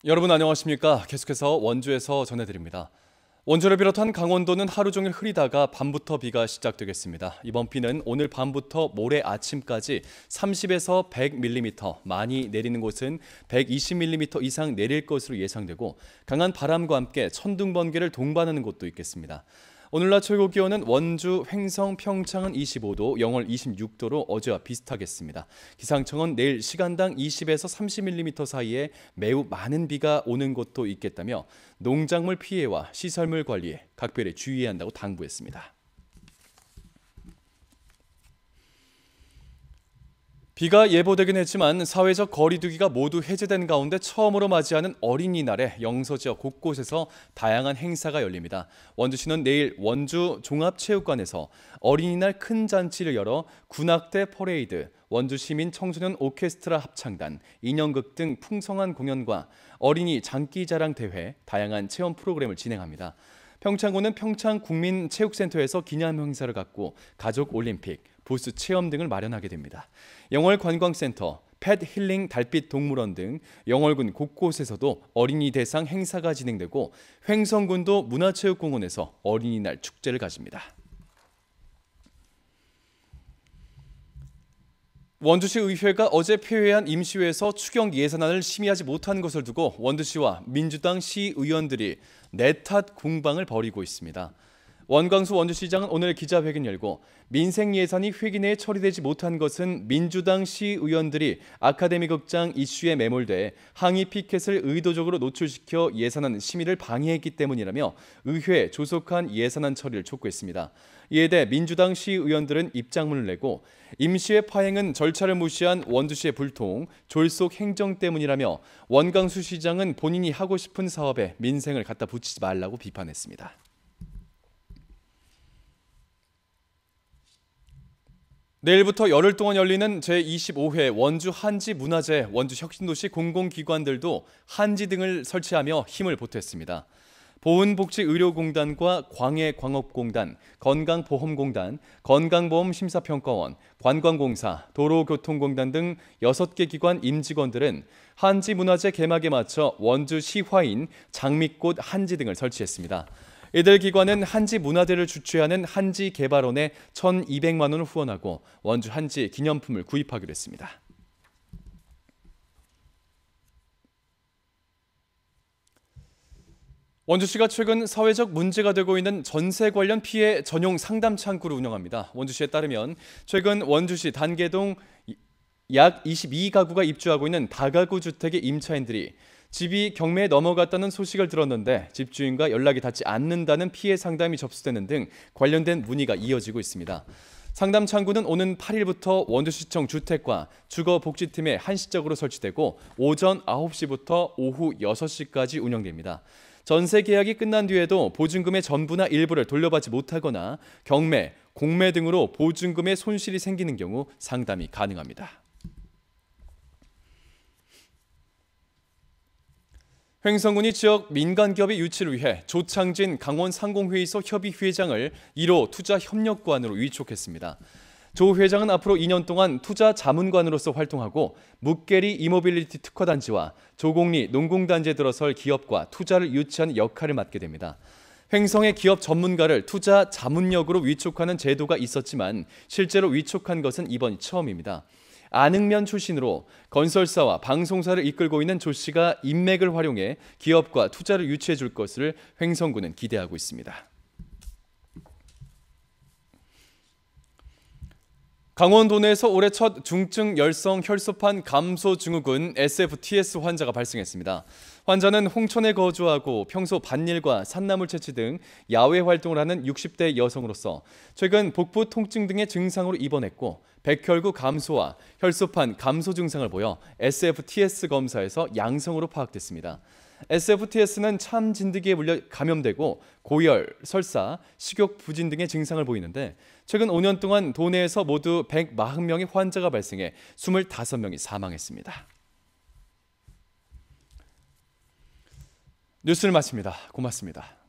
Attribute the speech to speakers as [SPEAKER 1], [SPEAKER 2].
[SPEAKER 1] 여러분 안녕하십니까? 계속해서 원주에서 전해드립니다. 원주를 비롯한 강원도는 하루 종일 흐리다가 밤부터 비가 시작되겠습니다. 이번 비는 오늘 밤부터 모레 아침까지 30에서 100mm, 많이 내리는 곳은 120mm 이상 내릴 것으로 예상되고 강한 바람과 함께 천둥, 번개를 동반하는 곳도 있겠습니다. 오늘 낮 최고 기온은 원주, 횡성, 평창은 25도, 영월 26도로 어제와 비슷하겠습니다. 기상청은 내일 시간당 20에서 30mm 사이에 매우 많은 비가 오는 곳도 있겠다며 농작물 피해와 시설물 관리에 각별히 주의해야 한다고 당부했습니다. 비가 예보되긴 했지만 사회적 거리 두기가 모두 해제된 가운데 처음으로 맞이하는 어린이날에 영서 지역 곳곳에서 다양한 행사가 열립니다. 원주시는 내일 원주 종합체육관에서 어린이날 큰 잔치를 열어 군악대 퍼레이드, 원주시민 청소년 오케스트라 합창단, 인형극 등 풍성한 공연과 어린이 장기자랑 대회, 다양한 체험 프로그램을 진행합니다. 평창군은 평창국민체육센터에서 기념 행사를 갖고 가족올림픽, 부스 체험 등을 마련하게 됩니다. 영월 관광센터, 펫 힐링 달빛 동물원 등 영월군 곳곳에서도 어린이 대상 행사가 진행되고 횡성군도 문화체육공원에서 어린이날 축제를 가집니다. 원주시 의회가 어제 폐회한 임시회에서 추경 예산안을 심의하지 못한 것을 두고 원주시와 민주당 시의원들이 내탓 공방을 벌이고 있습니다. 원광수 원주시장은 오늘 기자회견 열고 민생 예산이 회기 내에 처리되지 못한 것은 민주당 시의원들이 아카데미 극장 이슈에 매몰돼 항의 피켓을 의도적으로 노출시켜 예산안 심의를 방해했기 때문이라며 의회에 조속한 예산안 처리를 촉구했습니다. 이에 대해 민주당 시의원들은 입장문을 내고 임시회 파행은 절차를 무시한 원주시의 불통, 졸속 행정 때문이라며 원광수 시장은 본인이 하고 싶은 사업에 민생을 갖다 붙이지 말라고 비판했습니다. 내일부터 열흘 동안 열리는 제25회 원주 한지문화제 원주혁신도시 공공기관들도 한지 등을 설치하며 힘을 보탰습니다. 보훈복지의료공단과 광해광업공단, 건강보험공단, 건강보험심사평가원, 관광공사, 도로교통공단 등 6개 기관 임직원들은 한지문화제 개막에 맞춰 원주 시화인, 장미꽃 한지 등을 설치했습니다. 이들 기관은 한지 문화대를 주최하는 한지개발원에 1,200만 원을 후원하고 원주 한지 기념품을 구입하기로 했습니다. 원주시가 최근 사회적 문제가 되고 있는 전세 관련 피해 전용 상담 창구를 운영합니다. 원주시에 따르면 최근 원주시 단계동 약 22가구가 입주하고 있는 다가구 주택의 임차인들이 집이 경매에 넘어갔다는 소식을 들었는데 집주인과 연락이 닿지 않는다는 피해 상담이 접수되는 등 관련된 문의가 이어지고 있습니다. 상담 창구는 오는 8일부터 원주시청 주택과 주거복지팀에 한시적으로 설치되고 오전 9시부터 오후 6시까지 운영됩니다. 전세 계약이 끝난 뒤에도 보증금의 전부나 일부를 돌려받지 못하거나 경매, 공매 등으로 보증금에 손실이 생기는 경우 상담이 가능합니다. 횡성군이 지역 민간기업의 유치를 위해 조창진 강원상공회의소 협의회장을 1호 투자협력관으로 위촉했습니다. 조 회장은 앞으로 2년 동안 투자 자문관으로서 활동하고 묵계리 이모빌리티 특화단지와 조곡리 농공단지에 들어설 기업과 투자를 유치하는 역할을 맡게 됩니다. 횡성의 기업 전문가를 투자 자문역으로 위촉하는 제도가 있었지만 실제로 위촉한 것은 이번이 처음입니다. 안흥면 출신으로 건설사와 방송사를 이끌고 있는 조 씨가 인맥을 활용해 기업과 투자를 유치해 줄 것을 횡성군은 기대하고 있습니다. 강원도 내에서 올해 첫 중증 열성 혈소판 감소 증후군 SFTS 환자가 발생했습니다. 환자는 홍천에 거주하고 평소 밭일과 산나물 채취 등 야외 활동을 하는 60대 여성으로서 최근 복부 통증 등의 증상으로 입원했고 백혈구 감소와 혈소판 감소 증상을 보여 SFTS 검사에서 양성으로 파악됐습니다. SFTS는 참 진드기에 물려 감염되고 고열, 설사, 식욕 부진 등의 증상을 보이는데 최근 5년 동안 도내에서 모두 140명의 환자가 발생해 25명이 사망했습니다. 뉴스를 마칩니다. 고맙습니다.